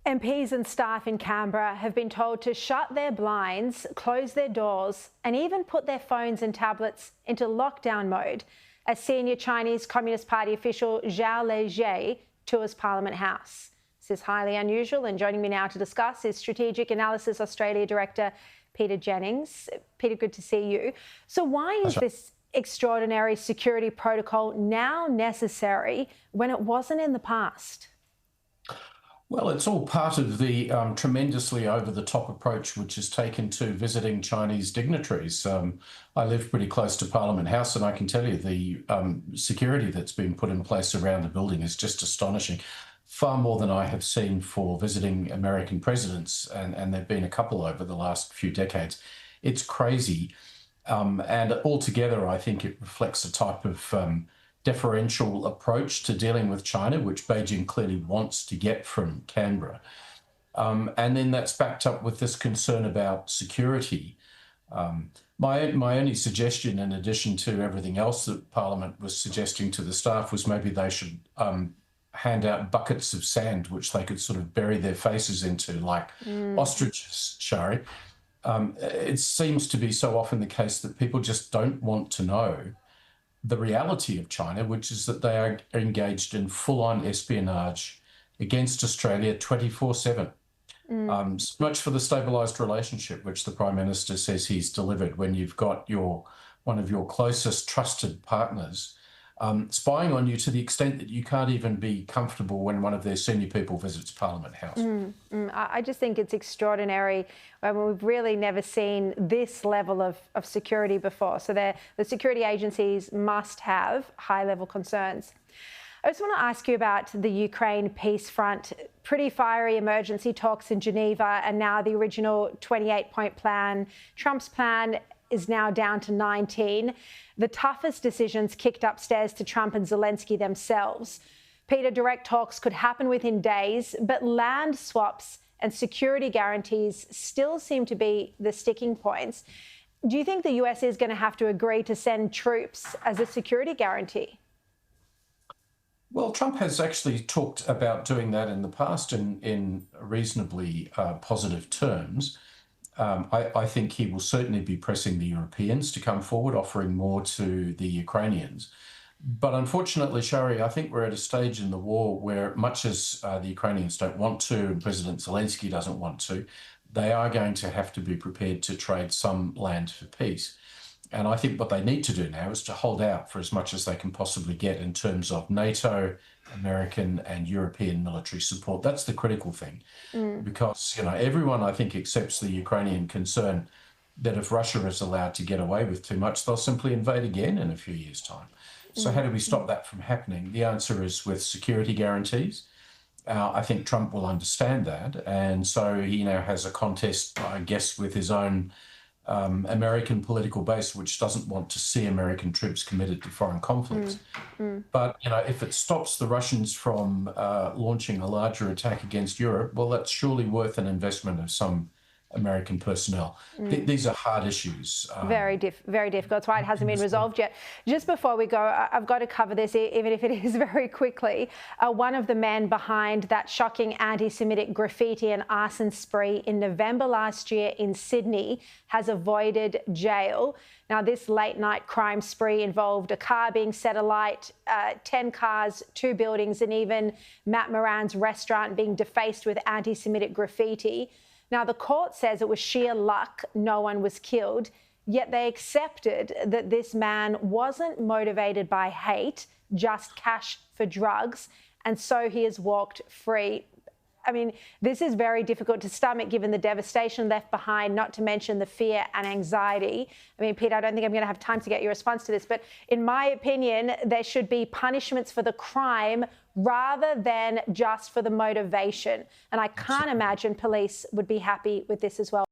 MPs and staff in Canberra have been told to shut their blinds, close their doors, and even put their phones and tablets into lockdown mode as senior Chinese Communist Party official Zhao Leji tours Parliament House. This is highly unusual, and joining me now to discuss is Strategic Analysis Australia Director Peter Jennings. Peter, good to see you. So why is this extraordinary security protocol now necessary when it wasn't in the past? Well, it's all part of the tremendously over-the-top approach which is taken to visiting Chinese dignitaries. I live pretty close to Parliament House, and I can tell you the security that's been put in place around the building is just astonishing. Far more than I have seen for visiting American presidents, and there have been a couple over the last few decades. It's crazy. And altogether, I think it reflects a type of differential approach to dealing with China, which Beijing clearly wants to get from Canberra. And then that's backed up with this concern about security. My only suggestion, in addition to everything else that Parliament was suggesting to the staff, was maybe they should hand out buckets of sand, which they could sort of bury their faces into, like ostriches, Sharri. It seems to be so often the case that people just don't want to know the reality of China, which is that they are engaged in full-on espionage against Australia 24/7. So much for the stabilised relationship, which the Prime Minister says he's delivered, when you've got one of your closest trusted partners spying on you to the extent that you can't even be comfortable when one of their senior people visits Parliament House. I just think it's extraordinary. We've really never seen this level of security before. So the security agencies must have high-level concerns. I just want to ask you about the Ukraine peace front. Pretty fiery emergency talks in Geneva, and now the original 28-point plan, Trump's plan, is now down to 19. The toughest decisions kicked upstairs to Trump and Zelensky themselves. Peter, direct talks could happen within days, but land swaps and security guarantees still seem to be the sticking points. Do you think the US is going to have to agree to send troops as a security guarantee? Well, Trump has actually talked about doing that in the past in reasonably positive terms. I think he will certainly be pressing the Europeans to come forward, offering more to the Ukrainians. But unfortunately, Sharri, I think we're at a stage in the war where, much as the Ukrainians don't want to and President Zelensky doesn't want to, they are going to have to be prepared to trade some land for peace. And I think what they need to do now is to hold out for as much as they can possibly get in terms of NATO, American and European military support. That's the critical thing, because everyone, I think, accepts the Ukrainian concern that if Russia is allowed to get away with too much, they'll simply invade again in a few years' time. So how do we stop that from happening? The answer is with security guarantees. I think Trump will understand that, and so he now has a contest, I guess, with his own American political base, which doesn't want to see American troops committed to foreign conflicts. But, if it stops the Russians from launching a larger attack against Europe, well, that's surely worth an investment of some American personnel. These are hard issues. Very difficult. That's why it hasn't been resolved yet. Just before we go, I've got to cover this, even if it is very quickly. One of the men behind that shocking anti-Semitic graffiti and arson spree in November last year in Sydney has avoided jail. Now, this late-night crime spree involved a car being set alight, 10 cars, 2 buildings, and even Matt Moran's restaurant being defaced with anti-Semitic graffiti. Now, the court says it was sheer luck no one was killed, yet they accepted that this man wasn't motivated by hate, just cash for drugs, and so he has walked free. I mean, this is very difficult to stomach given the devastation left behind, not to mention the fear and anxiety. I mean, Peter, I don't think I'm going to have time to get your response to this, but in my opinion, there should be punishments for the crime rather than just for the motivation. And I can't imagine police would be happy with this as well.